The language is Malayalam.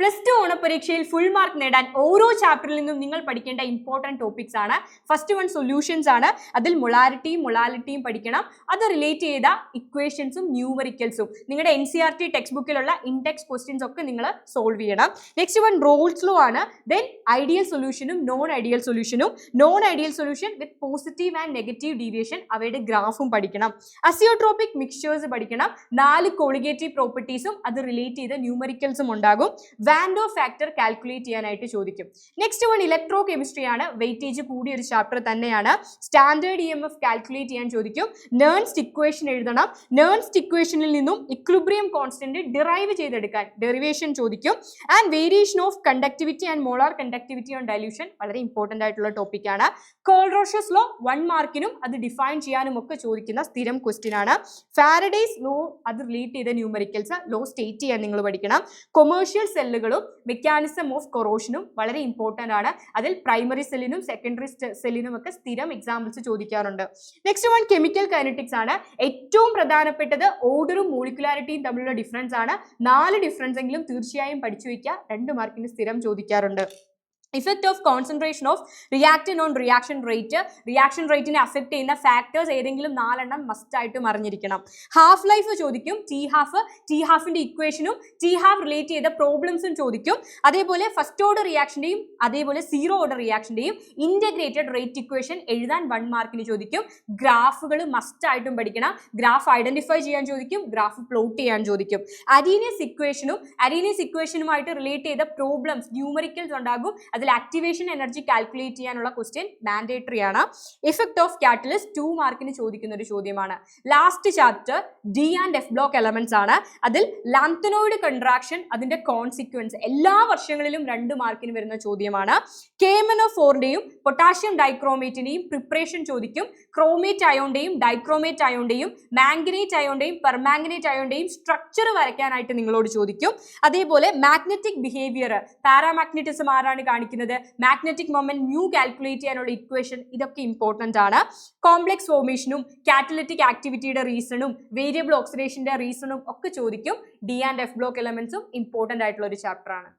+2 ഓണപരീക്ഷയിൽ ഫുൾ മാർക്ക് നേടാൻ ഓരോ ചാപ്റ്ററിൽ നിന്നും നിങ്ങൾ പഠിക്കേണ്ട ഇമ്പോർട്ടൻറ്റ് ടോപ്പിക്സ് ആണ്. ഫസ്റ്റ് വൺ സൊല്യൂഷൻസ് ആണ്. അതിൽ മൊളാലിറ്റിയും പഠിക്കണം. അത് റിലേറ്റ് ചെയ്ത ഇക്വേഷൻസും ന്യൂമറിക്കൽസും നിങ്ങളുടെ NCERT ടെക്സ്റ്റ് ബുക്കിലുള്ള ഇൻഡെക്സ് ക്വസ്റ്റ്യൻസ് ഒക്കെ നിങ്ങൾ സോൾവ് ചെയ്യണം. നെക്സ്റ്റ് വൺ റോൾസ് ലോ ആണ്. ദെൻ ഐഡിയൽ സൊല്യൂഷനും നോൺ ഐഡിയൽ സൊല്യൂഷനും, non ideal solution with positive and negative deviation അവയുടെ ഗ്രാഫും പഠിക്കണം. അസിയോട്രോപിക് മിക്സ്ചേഴ്സ് പഠിക്കണം. 4 കോളിഗേറ്റീവ് പ്രോപ്പർട്ടീസും അത് റിലേറ്റ് ചെയ്ത ന്യൂമറിക്കൽസും ഉണ്ടാകും. വാൻഡോ ഫാക്ടർ കാൽക്കുലേറ്റ് ചെയ്യാനായിട്ട് ചോദിക്കും. നെക്സ്റ്റ് വൺ ഇലക്ട്രോ കെമിസ്ട്രി ആണ്. വെയിറ്റേജ് കൂടിയ ഒരു ചാപ്റ്റർ തന്നെയാണ്. സ്റ്റാൻഡേർഡ് EMF കാൽക്കുലേറ്റ് ചെയ്യാൻ ചോദിക്കും. നേൺസ്റ്റ് ഇക്വേഷൻ എഴുതണം. നേൺസ്റ്റ് ഇക്വേഷനിൽ നിന്നും ഇക്വിലിബ്രിയം കോൺസ്റ്റന്റ് ഡിറൈവ് ചെയ്തെടുക്കാൻ ഡെറിവേഷൻ ചോദിക്കും. And variation of conductivity and molar conductivity on dilution വളരെ ഇമ്പോർട്ടന്റ് ആയിട്ടുള്ള ടോപ്പിക് ആണ്. കോൾറോഷസ് ലോ 1 മാർക്കിനും അത് ഡിഫൈൻ ചെയ്യാനും ഒക്കെ ചോദിക്കുന്ന സ്ഥിരം ക്വസ്റ്റ്യൻ ആണ്. ഫാരഡേസ് ലോ അത് റിലേറ്റ് ചെയ്ത ന്യൂമറിക്കൽസ് ലോ സ്റ്റേറ്റ് ചെയ്യാൻ നിങ്ങൾ പഠിക്കണം. കൊമേഴ്ഷ്യൽ സെല്ലുകളും മെക്കാനിസം ഓഫ് കൊറോഷനും വളരെ ഇമ്പോർട്ടന്റ് ആണ്. അതിൽ പ്രൈമറി സെല്ലിനും സെക്കൻഡറി സെല്ലിനും ഒക്കെ സ്ഥിരം എക്സാമ്പിൾസ് ചോദിക്കാറുണ്ട്. നെക്സ്റ്റ് വൺ കെമിക്കൽ കൈനറ്റിക്സ് ആണ്. ഏറ്റവും പ്രധാനപ്പെട്ടത് ഓർഡറും മോളിക്കുലാരിറ്റിയും തമ്മിലുള്ള ഡിഫറൻസ് ആണ്. 4 ഡിഫറൻസ് എങ്കിലും തീർച്ചയായും പഠിച്ചു വയ്ക്കുക. 2 മാർക്കിന് സ്ഥിരം ചോദിക്കാറുണ്ട്. Effect of concentration of reactant on reaction റേറ്റിനെ അഫക്ട് ചെയ്യുന്ന ഫാക്ടേഴ്സ് ഏതെങ്കിലും 4 എണ്ണം മസ്റ്റ് ആയിട്ടും അറിഞ്ഞിരിക്കണം. ഹാഫ് ലൈഫ് ചോദിക്കും. ടി ഹാഫിന്റെ ഇക്വേഷനും ടി ഹാഫ് റിലേറ്റ് ചെയ്ത പ്രോബ്ലംസും ചോദിക്കും. അതേപോലെ ഫസ്റ്റ് ഓർഡർ റിയാക്ഷന്റെയും അതേപോലെ സീറോ ഓർഡർ റിയാക്ഷന്റെയും ഇന്റഗ്രേറ്റഡ് റേറ്റ് ഇക്വേഷൻ എഴുതാൻ 1 മാർക്കിന് ചോദിക്കും. ഗ്രാഫുകൾ മസ്റ്റ് ആയിട്ടും പഠിക്കണം. ഗ്രാഫ് ഐഡന്റിഫൈ ചെയ്യാൻ ചോദിക്കും. ഗ്രാഫ് പ്ലോട്ട് ചെയ്യാൻ ചോദിക്കും. അരീനിയസ് ഇക്വേഷനുമായിട്ട് റിലേറ്റ് ചെയ്ത പ്രോബ്ലംസ് ന്യൂമറിക്കൽസ് ഉണ്ടാകും. അതിൽ ആക്ടിവേഷൻ എനർജി കാൽക്കുലേറ്റ് ചെയ്യാനുള്ള ക്വസ്റ്റ്യൻ മാൻഡേറ്ററി ആണ്. ഇഫക്റ്റ് ഓഫ് കാറ്റലിസ്റ്റ് 2 മാർക്കിന് ചോദിക്കുന്ന ഒരു ചോദ്യമാണ്. Last chapter D and F block elements ആണ്. അതിൽ ലാന്തനോയിഡ് കൺട്രാക്ഷൻ അതിന്റെ കോൺസിക്വൻസ് എല്ലാ വർഷങ്ങളിലും 2 മാർക്കിന് വരുന്ന ചോദ്യമാണ്. KMnO4ന്റെയും പൊട്ടാഷ്യം ഡൈക്രോമേറ്റിന്റെയും പ്രിപ്പറേഷൻ ചോദിക്കും. ക്രോമേറ്റ് അയോണിന്റെയും ഡൈക്രോമേറ്റ് അയോണിന്റെയും മാംഗനേറ്റ് അയോണിന്റെയും പെർമാംഗനേറ്റ് അയോണിന്റെയും സ്ട്രക്ചർ വരയ്ക്കാനായിട്ട് നിങ്ങളോട് ചോദിക്കും. അതേപോലെ മാഗ്നറ്റിക് ബിഹേവിയർ, പാരാമാഗ്നറ്റിസം ആരാണ് കാണിക്കുന്നത്, മാഗ്നറ്റിക് മൊമെന്റ് മ്യൂ കാൽക്കുലേറ്റ് ചെയ്യാനുള്ള ഇക്വേഷൻ, ഇതൊക്കെ ഇമ്പോർട്ടന്റ് ആണ്. കോംപ്ലക്സ് ഫോർമേഷനും കാറ്റലിറ്റിക് ആക്ടിവിറ്റിയുടെ റീസണും വേരിയബിൾ ഓക്സിഡേഷന്റെ റീസണും ഒക്കെ ചോദിക്കും. D ആൻഡ് F ബ്ലോക്ക് എലമെന്റ്സും ഇമ്പോർട്ടന്റ് ആയിട്ടുള്ള ഒരു ചാപ്റ്റർ ആണ്.